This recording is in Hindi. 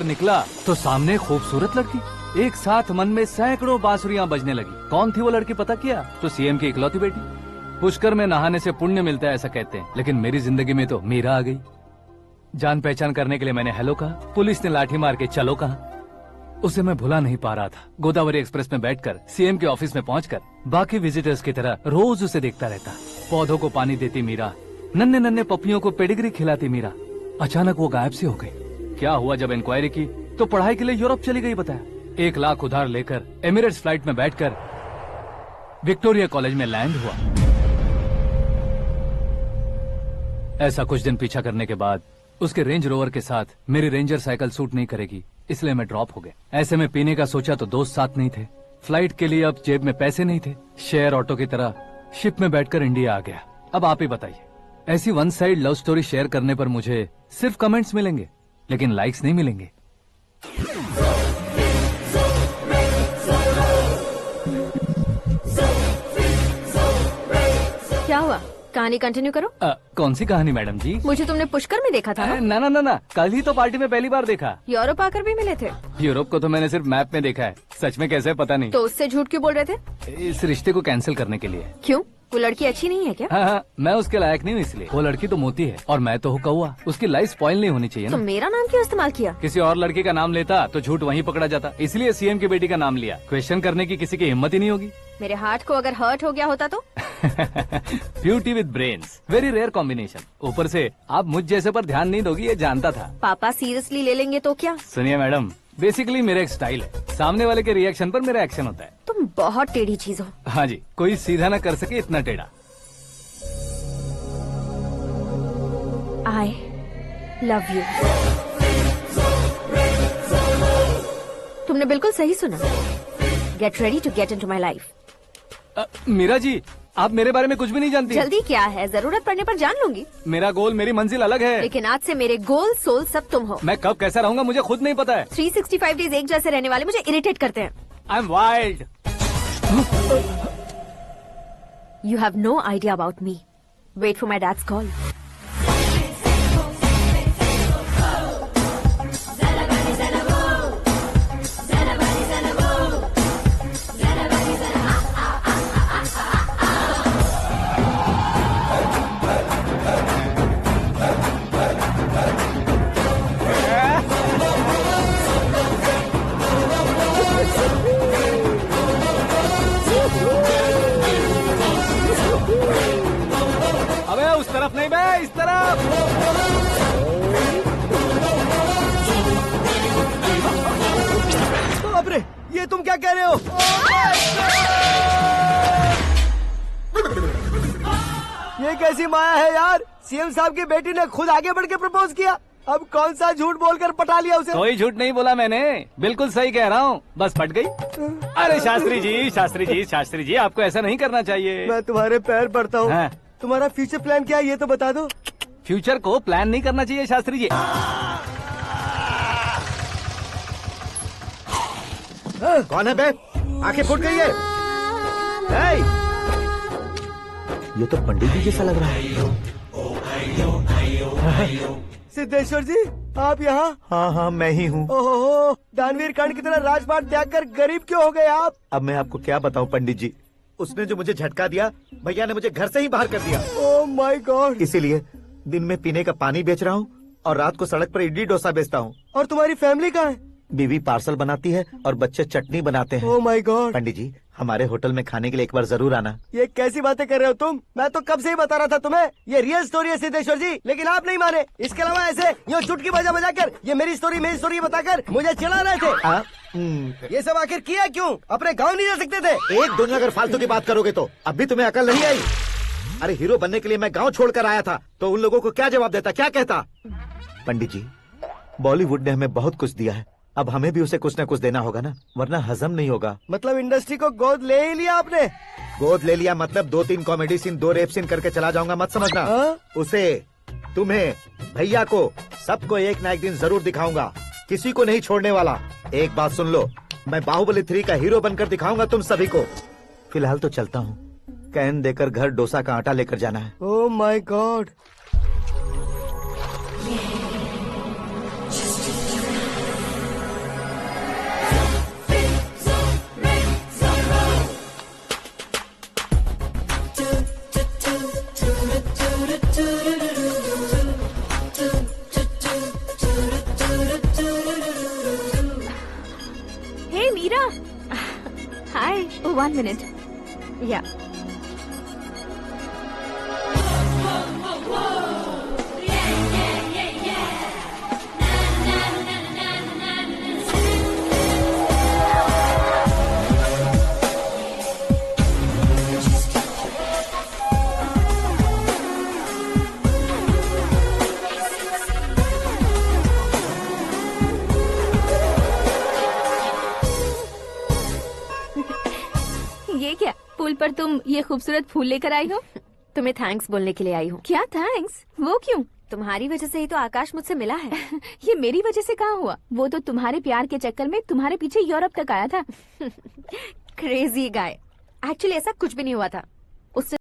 निकला तो सामने खूबसूरत लड़की। एक साथ मन में सैकड़ों बांसुरियां बजने लगी। कौन थी वो लड़की पता किया? तो सीएम की इकलौती बेटी। पुष्कर में नहाने से पुण्य मिलता है ऐसा कहते हैं, लेकिन मेरी जिंदगी में तो मीरा आ गई। जान पहचान करने के लिए मैंने हेलो कहा, पुलिस ने लाठी मार के चलो कहा। उसे मैं भुला नहीं पा रहा था। गोदावरी एक्सप्रेस में बैठकर सीएम के ऑफिस में पहुंचकर बाकी विजिटर्स की तरह रोज उसे देखता रहता। पौधों को पानी देती मीरा, नन्हे नन्हे पपियों को पेडिग्री खिलाती मीरा। अचानक वो गायब सी हो गई। क्या हुआ? जब इंक्वायरी की तो पढ़ाई के लिए यूरोप चली गई बताया। 1 लाख उधार लेकर एमिरेट्स फ्लाइट में बैठकर विक्टोरिया कॉलेज में लैंड हुआ। ऐसा कुछ दिन पीछा करने के बाद उसके रेंज रोवर के साथ मेरी रेंजर साइकिल सूट नहीं करेगी, इसलिए मैं ड्रॉप हो गया। ऐसे में पीने का सोचा तो दोस्त साथ नहीं थे। फ्लाइट के लिए अब जेब में पैसे नहीं थे। शेयर ऑटो की तरह शिप में बैठकर इंडिया आ गया। अब आप ही बताइए, ऐसी one side love story share करने पर मुझे सिर्फ कमेंट्स मिलेंगे, लेकिन लाइक्स नहीं मिलेंगे। क्या हुआ? कहानी कंटिन्यू करो। कौन सी कहानी मैडम जी? मुझे तुमने पुष्कर में देखा था ना? ना ना ना, कल ही तो पार्टी में पहली बार देखा। यूरोप आकर भी मिले थे? यूरोप को तो मैंने सिर्फ मैप में देखा है, सच में कैसे पता नहीं। तो उससे झूठ क्यों बोल रहे थे? इस रिश्ते को कैंसिल करने के लिए। क्यों? वो लड़की अच्छी नहीं है क्या? हाँ, मैं उसके लायक नहीं हूँ इसलिए। वो लड़की तो मोती है और मैं तो हूँ कौवा। उसकी लाइफ स्पॉइल नहीं होनी चाहिए तो ना। मेरा नाम क्यों इस्तेमाल किया? किसी और लड़की का नाम लेता तो झूठ वहीं पकड़ा जाता, इसलिए सीएम की बेटी का नाम लिया। क्वेश्चन करने की किसी की हिम्मत ही नहीं होगी। मेरे हार्ट को अगर हर्ट हो गया होता तो? Beauty with brains, very rare combination. ऊपर से आप मुझ जैसे पर ध्यान नहीं दोगी ये जानता था। पापा सीरियसली ले लेंगे तो क्या? सुनिए मैडम, बेसिकली मेरा एक स्टाइल है, सामने वाले के रिएक्शन पर मेरा एक्शन होता है। तुम बहुत टेढ़ी चीज हो। हाँ जी, कोई सीधा ना कर सके इतना टेढ़ा। I love you। तुमने बिल्कुल सही सुना। Get ready to get into my life। Meera ji, आप मेरे बारे में कुछ भी नहीं जानती। जल्दी क्या है, जरूरत पड़ने पर जान लूंगी। मेरा गोल, मेरी मंजिल अलग है। लेकिन आज से मेरे गोल सोल सब तुम हो। मैं कब कैसा रहूंगा मुझे खुद नहीं पता है। 365 डेज एक जैसे रहने वाले मुझे इरिटेट करते हैं। I am wild. You have no idea about me। Wait for my dad's call। अबे उस तरफ नहीं बे, इस तरफ। बाप रे, ये तुम क्या कह रहे हो? ये कैसी माया है यार? सीएम साहब की बेटी ने खुद आगे बढ़ के प्रपोज किया। अब कौन सा झूठ बोलकर पटा लिया उसे? कोई झूठ नहीं बोला मैंने, बिल्कुल सही कह रहा हूँ, बस फट गई। अरे शास्त्री जी, शास्त्री जी, शास्त्री जी, आपको ऐसा नहीं करना चाहिए। मैं तुम्हारे पैर पड़ता हूँ। हाँ। तुम्हारा फ्यूचर प्लान क्या है ये तो बता दो। फ्यूचर को प्लान नहीं करना चाहिए शास्त्री जी। कौन है बे? आंखें फूट गई है। हे! ये तो पंडित जी जैसा लग रहा है। सिद्धेश्वर जी, आप यहाँ? हाँ हाँ, मैं ही हूँ। ओहो, दानवीर कर्ण की तरह राजपाट त्याग कर गरीब क्यों हो गए आप? अब मैं आपको क्या बताऊँ पंडित जी, उसने जो मुझे झटका दिया, भैया ने मुझे घर से ही बाहर कर दिया। Oh my God. इसीलिए दिन में पीने का पानी बेच रहा हूँ और रात को सड़क पर इडली डोसा बेचता हूँ। और तुम्हारी फैमिली कहाँ है? बीवी पार्सल बनाती है और बच्चे चटनी बनाते हैं। Oh my God. पंडित जी, हमारे होटल में खाने के लिए एक बार जरूर आना। ये कैसी बातें कर रहे हो तुम? मैं तो कब से ही बता रहा था तुम्हें, ये रियल स्टोरी है सिद्धेश्वर जी, लेकिन आप नहीं माने। इसके अलावा ऐसे ये चुटकी बजा बजा कर ये मेरी स्टोरी बताकर मुझे चिढ़ा रहे थे। ये सब आखिर किया क्यों? अपने गाँव नहीं जा सकते थे? एक दुनिया अगर फालतू की बात करोगे तो अब भी तुम्हें अकल नहीं आई? अरे हीरो बनने के लिए मैं गाँव छोड़कर आया था, तो उन लोगों को क्या जवाब देता, क्या कहता? पंडित जी, बॉलीवुड ने हमें बहुत कुछ दिया है, अब हमें भी उसे कुछ न कुछ देना होगा ना, वरना हजम नहीं होगा। मतलब इंडस्ट्री को गोद ले ही लिया आपने? गोद ले लिया मतलब 2-3 कॉमेडी सीन, 2 रेप सीन करके चला जाऊंगा मत समझना। उसे, तुम्हें, भैया को, सबको एक ना एक दिन जरूर दिखाऊंगा, किसी को नहीं छोड़ने वाला। एक बात सुन लो, मैं बाहुबली 3 का हीरो बनकर दिखाऊंगा तुम सभी को। फिलहाल तो चलता हूँ, कैन देकर घर डोसा का आटा लेकर जाना है। Oh my God. 1 minute. या ये क्या, पुल पर तुम ये खूबसूरत फूल लेकर आई हो? तुम्हें थैंक्स बोलने के लिए आई हूँ। क्या थैंक्स? वो क्यों? तुम्हारी वजह से ही तो आकाश मुझसे मिला है। ये मेरी वजह से कहाँ हुआ? वो तो तुम्हारे प्यार के चक्कर में तुम्हारे पीछे यूरोप तक आया था। Crazy guy. एक्चुअली ऐसा कुछ भी नहीं हुआ था। उससे